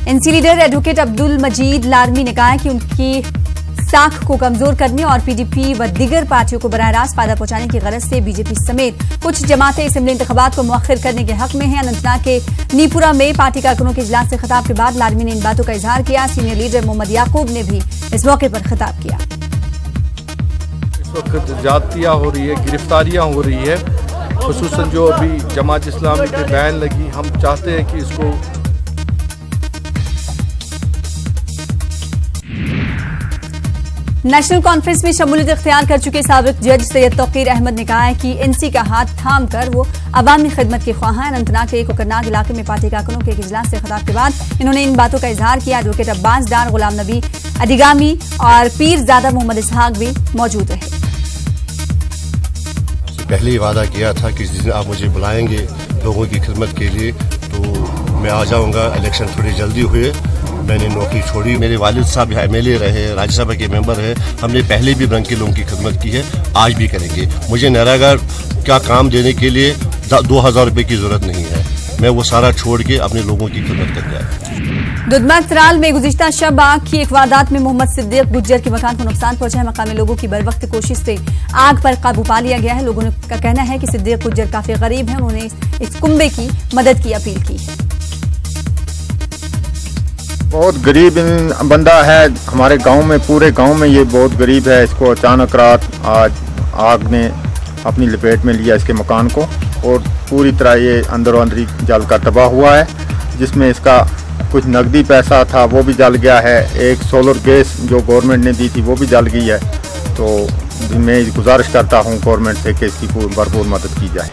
NC leader advocate Abdul मजीद लारमी ने कहा है कि उनकी साख को कमजोर करने और पीडीपी व दीगर पार्टियों को बराह रास्त फायदा पहुंचाने की गरज से बीजेपी समेत कुछ जमातें असेंबली इंतखाबात को मुअख्खर करने के हक में हैं। अनंतनाग के नीपुरा में पार्टी कारकुनों के इजलास से खिताब के बाद लारमी ने इन बातों का इजहार किया। सीनियर लीडर मोहम्मद याकूब ने भी इस मौके पर खिताब किया। इस वक्त ज्यादतियां हो रही है, गिरफ्तारियां हो रही है, खुसूसन जो अभी जमात इस्लामी के बैन लगी, हम चाहते हैं कि इसको नेशनल कॉन्फ्रेंस में शमूलियत इख्तियार कर चुके साबिक जज सैयद तौकीर अहमद ने कहा है कि एनसी का हाथ थाम कर वो अवामी खिदमत के ख्वाह हैं। अनंतनाग के कोकरनाग इलाके में पार्टी कारकुनों के एक इजलास से खिताब के बाद इन्होंने इन बातों का इजहार किया। एडवोकेट अब्बास डार, गुलाम नबी अधिगामी और पीरजादा मोहम्मद इसहाक भी मौजूद रहे। पहले ही वादा किया था कि जिस दिन आप मुझे बुलाएंगे लोगों की खिदमत के लिए तो मैं आ जाऊंगा। इलेक्शन थोड़ी जल्दी हुए, मैंने नौकरी छोड़ी। मेरे वालिद साहब एमएलए रहे, राज्यसभा के मेंबर है, हमने पहले भी रंग के लोगों की खिदमत की है, आज भी करेंगे। मुझे नरेगा का काम देने के लिए 2000 रुपए की जरूरत नहीं है, मैं वो सारा छोड़ के अपने लोगों की खिदमत कर जाए। दुधमा त्राल में गुज़िश्ता शब आग की एक वारदात में मोहम्मद सिद्दीक गुज्जर के मकान को नुकसान पहुंचा है। मकामी लोगों की बरवक्त कोशिश से आग पर काबू पा लिया गया है। लोगों का कहना है कि सिद्दीक गुज्जर काफी गरीब है, उन्होंने इस कुंबे की मदद की अपील की है। बहुत गरीब बंदा है हमारे गांव में, पूरे गांव में ये बहुत गरीब है। इसको अचानक रात आज आग ने अपनी लपेट में लिया इसके मकान को और पूरी तरह ये अंदरों अंदरी जल कर तबाह हुआ है, जिसमें इसका कुछ नकदी पैसा था वो भी जल गया है। एक सोलर गैस जो गवर्नमेंट ने दी थी वो भी जल गई है। तो मैं गुजारिश करता हूँ गवर्नमेंट से कि इसकी भरपूर मदद की जाए।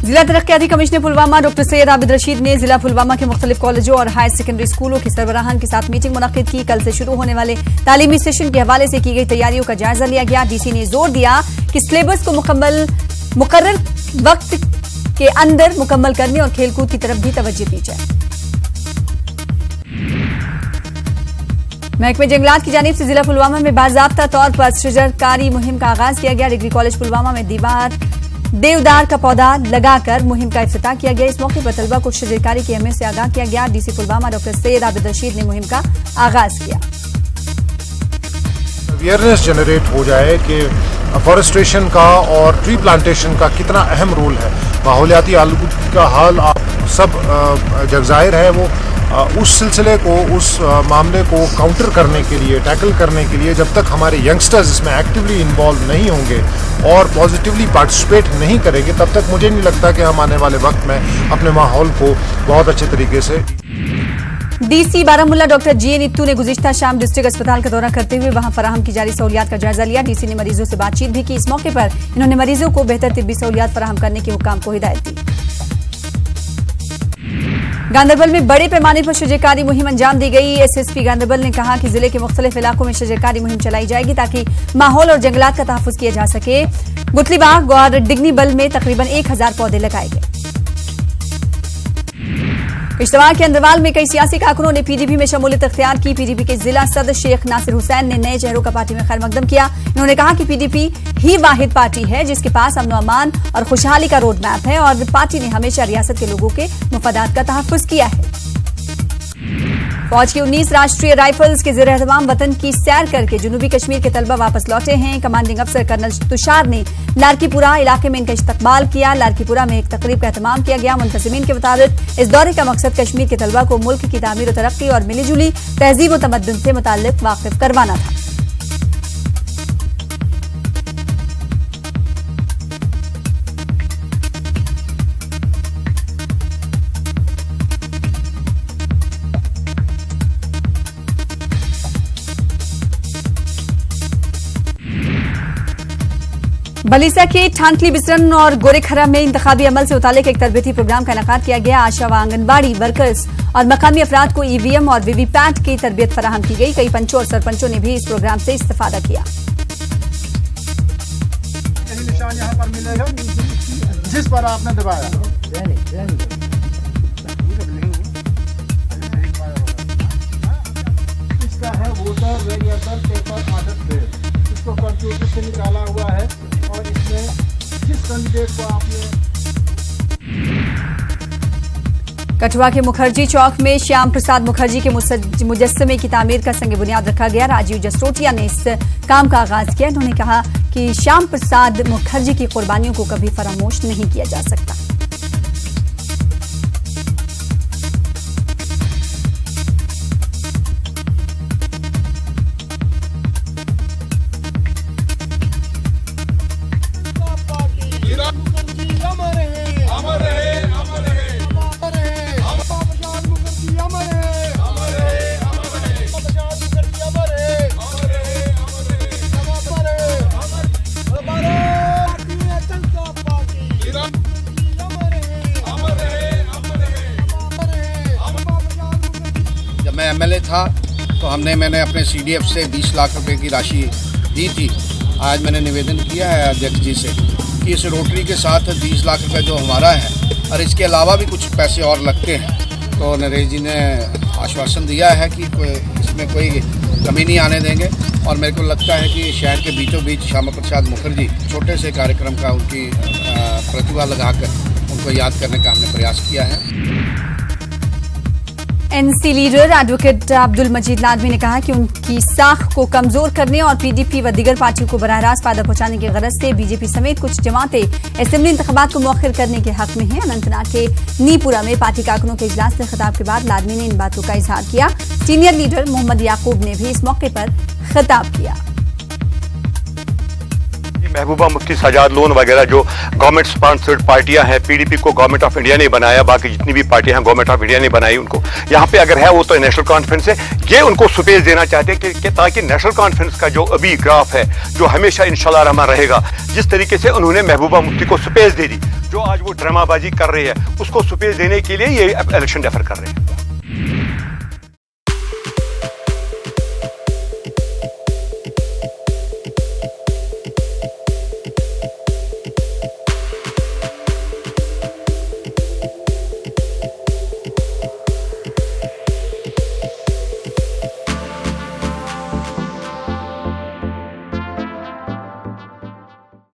जिला तरक्याती कमिश्नर पुलवामा डॉक्टर सैयद आबिद रशीद ने जिला पुलवामा के मुख्तलिफ कॉलेजों और हायर सेकेंडरी स्कूलों के सरबराहान के साथ मीटिंग मुनक्किद की। कल से शुरू होने वाले तालीमी सेशन के हवाले से की गई तैयारियों का जायजा लिया गया। डीसी ने जोर दिया कि सिलेबस को मुकर्रर वक्त के अंदर मुकम्मल करने और खेलकूद की तरफ भी तवज्जो दी जाए। महकमे जंगलात की जानिब से जिला पुलवामा में बाज़ाब्ता तौर पर शजरकारी मुहिम का आगाज किया गया। डिग्री कॉलेज पुलवामा में देवदार का पौधा लगाकर मुहिम का इफ्तिताह किया गया। इस मौके पर तलबा को शजरकारी की अहमियत से आगाह किया गया। डीसी पुलवामा डॉक्टर सैयद आबिद रशीद ने मुहिम का आगाज किया। अवेयरनेस जनरेट हो जाए कि फॉरेस्ट्रेशन का और ट्री प्लांटेशन का कितना अहम रोल है। माहौलियाती आलूदगी का हाल आप सब जग जाहिर है, वो उस सिलसिले को, उस मामले को काउंटर करने के लिए, टैकल करने के लिए जब तक हमारे यंगस्टर्स इसमें एक्टिवली इन्वॉल्व नहीं होंगे और पॉजिटिवली पार्टिसिपेट नहीं करेंगे, तब तक मुझे नहीं लगता कि हम आने वाले वक्त में अपने माहौल को बहुत अच्छे तरीके से। डीसी बारामुल्ला डॉक्टर जी नित्तू ने गुज़िश्ता शाम डिस्ट्रिक्ट अस्पताल का दौरा करते हुए वहां फराहम की जारी सहूलियात का जायजा लिया। डीसी ने मरीजों से बातचीत भी की। इस मौके पर इन्होंने मरीजों को बेहतर तिब्बी सहूलियात फराहम करने के हुक्म को हिदायत दी। गांदरबल में बड़े पैमाने पर शजरकारी मुहिम अंजाम दी गई। एसएसपी गांदरबल ने कहा कि जिले के मुख्तलिफ इलाकों में शजरकारी मुहिम चलाई जाएगी ताकि माहौल और जंगलात का तहफ्फुज किया जा सके। गुतलीबाग और डिग्नीबल में तकरीबन 1000 पौधे लगाए गए। किश्तवाड़ के अंदरवाल में कई सियासी कारकुनों ने पीडीपी में शमूलियत इख्तियार की। पीडीपी के जिला सदर शेख नासिर हुसैन ने नए चेहरों का पार्टी में खैर मकदम किया। इन्होंने कहा कि पीडीपी ही वाहिद पार्टी है जिसके पास अमन अमान और खुशहाली का रोड मैप है और पार्टी ने हमेशा रियासत के लोगों के मफादात का तहफ्फुज किया है। फौज की 19 राष्ट्रीय राइफल्स के ज़ेर एहतमाम वतन की सैर करके जनूबी कश्मीर के तलबा वापस लौटे हैं। कमांडिंग अफसर कर्नल तुषार ने लारकीपुरा इलाके में इनका इस्तकबाल किया। लारकीपुरा में एक तकरीब का एहतमाम किया गया। मुंतज़िमीन के मुताबिक इस दौरे का मकसद कश्मीर के तलबा को मुल्क की तामीर और तरक्की और मिलीजुली तहजीब और तमद्दुन से मुताल्लिक वाकिफ करवाना था। बलीसा के ठानकली बिसरन और गोरेखरा में इंतखाबी अमल से मुतालिक एक तरबीती प्रोग्राम का इनेकाद किया गया। आशा व आंगनबाड़ी वर्कर्स और मकामी अफराद को ईवीएम और वीवीपैट की तरबियत फराहम की गई। कई पंचों और सरपंचों ने भी इस प्रोग्राम से इस्तेफादा किया। निशान यहाँ पर मिलेगा जिस पर आपने दबाया। इसका है वोटर वेरिएबल पेपर आदत बेस, इसको कंप्यूटर से निकाला हुआ है और इसमें जिस कैंडिडेट को आपने कठुआ के मुखर्जी चौक में श्याम प्रसाद मुखर्जी के मुजस्समे की तामीर का संग बुनियाद रखा गया। राजीव जसरोटिया ने इस काम का आगाज किया। उन्होंने कहा कि श्याम प्रसाद मुखर्जी की कुर्बानियों को कभी फरामोश नहीं किया जा सकता। जब मैं एमएलए था तो मैंने अपने सीडीएफ से 20 लाख रुपए की राशि दी थी। आज मैंने निवेदन किया है अध्यक्ष जी से कि इस रोटरी के साथ 20 लाख रुपए जो हमारा है और इसके अलावा भी कुछ पैसे और लगते हैं, तो नरेश जी ने आश्वासन दिया है कि इसमें कोई कमी नहीं आने देंगे। और मेरे को लगता है कि शहर के बीचों बीच श्यामा प्रसाद मुखर्जी छोटे से कार्यक्रम का उनकी प्रतिभा लगाकर उनको याद करने का हमने प्रयास किया है। एनसी लीडर एडवोकेट अब्दुल मजीद लादमी ने कहा कि उनकी साख को कमजोर करने और पीडीपी व दीगर पार्टियों को बराह रास्त फायदा पहुंचाने की गरज से बीजेपी समेत कुछ जमातें असेंबली इंतखाबात को मौखर करने के हक में हैं। अनंतनाग के नीपुरा में पार्टी कारकुनों के इजलास से खिताब के बाद लादमी ने इन बातों का इजहार किया। सीनियर लीडर मोहम्मद याकूब ने भी इस मौके पर खिताब किया। महबूबा मुफ्ती सजाद लोन वगैरह जो गवर्नमेंट स्पॉन्सर्ड पार्टियां हैं, पीडीपी को गवर्नमेंट ऑफ इंडिया ने बनाया, बाकी जितनी भी पार्टियां हैं गवर्नमेंट ऑफ इंडिया ने बनाई उनको। यहाँ पे अगर है वो तो नेशनल कॉन्फ्रेंस है, ये उनको स्पेस देना चाहते हैं कि ताकि नेशनल कॉन्फ्रेंस का जो अभी ग्राफ है जो हमेशा इंशाल्लाह रहमान रहेगा, जिस तरीके से उन्होंने महबूबा मुफ्ती को स्पेस दे दी, जो आज वो ड्रामाबाजी कर रहे हैं उसको स्पेस देने के लिए ये इलेक्शन डेफर कर रहे हैं।